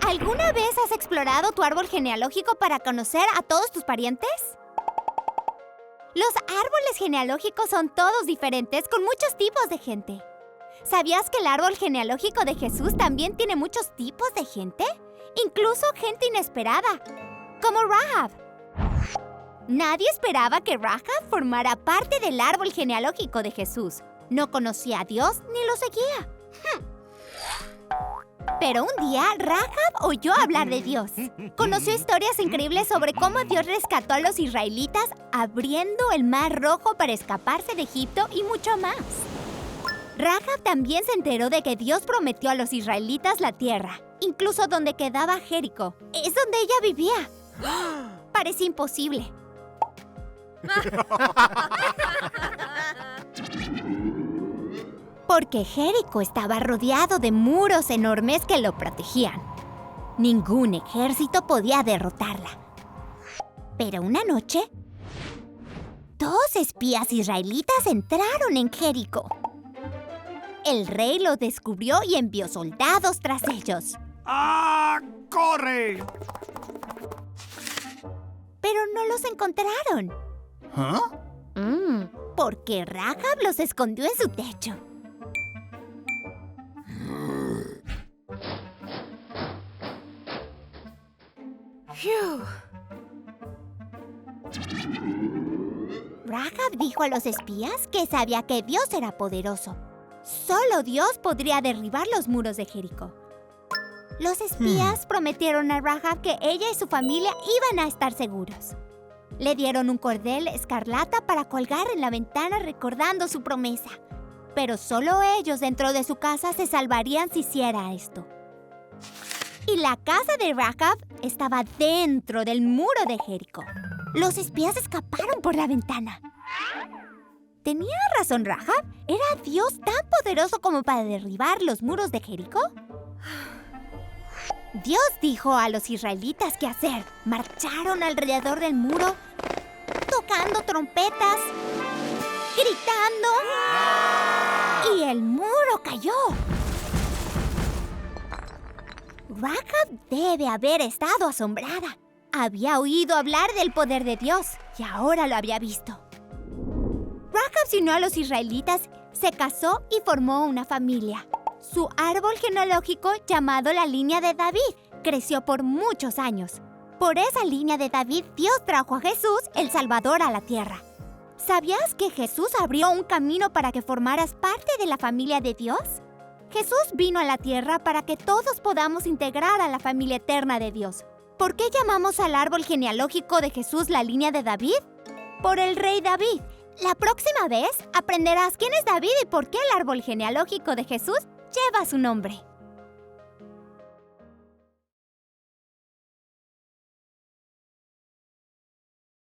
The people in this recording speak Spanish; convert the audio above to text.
¿Alguna vez has explorado tu árbol genealógico para conocer a todos tus parientes? Los árboles genealógicos son todos diferentes, con muchos tipos de gente. ¿Sabías que el árbol genealógico de Jesús también tiene muchos tipos de gente? Incluso gente inesperada, como Rahab. Nadie esperaba que Rahab formara parte del árbol genealógico de Jesús. No conocía a Dios ni lo seguía. Pero un día, Rahab oyó hablar de Dios. Conoció historias increíbles sobre cómo Dios rescató a los israelitas abriendo el Mar Rojo para escaparse de Egipto y mucho más. Rahab también se enteró de que Dios prometió a los israelitas la tierra, incluso donde quedaba Jericó. Es donde ella vivía. Parecía imposible. Porque Jericó estaba rodeado de muros enormes que lo protegían. Ningún ejército podía derrotarla. Pero una noche, 2 espías israelitas entraron en Jericó. El rey lo descubrió y envió soldados tras ellos. ¡Ah! ¡Corre! Pero no los encontraron. ¿Ah? Porque Rahab los escondió en su techo. Rahab dijo a los espías que sabía que Dios era poderoso. Solo Dios podría derribar los muros de Jericó. Los espías prometieron a Rahab que ella y su familia iban a estar seguros. Le dieron un cordel escarlata para colgar en la ventana recordando su promesa. Pero solo ellos dentro de su casa se salvarían si hiciera esto. Y la casa de Rahab estaba dentro del muro de Jericó. Los espías escaparon por la ventana. ¿Tenía razón Rahab? ¿Era Dios tan poderoso como para derribar los muros de Jericó? Dios dijo a los israelitas qué hacer. Marcharon alrededor del muro, tocando trompetas, gritando, y el muro cayó. Rahab debe haber estado asombrada. Había oído hablar del poder de Dios y ahora lo había visto. Rahab se unió a los israelitas, se casó y formó una familia. Su árbol genealógico, llamado la línea de David, creció por muchos años. Por esa línea de David, Dios trajo a Jesús, el Salvador, a la tierra. ¿Sabías que Jesús abrió un camino para que formaras parte de la familia de Dios? Jesús vino a la tierra para que todos podamos integrar a la familia eterna de Dios. ¿Por qué llamamos al árbol genealógico de Jesús la línea de David? Por el rey David. La próxima vez aprenderás quién es David y por qué el árbol genealógico de Jesús lleva su nombre.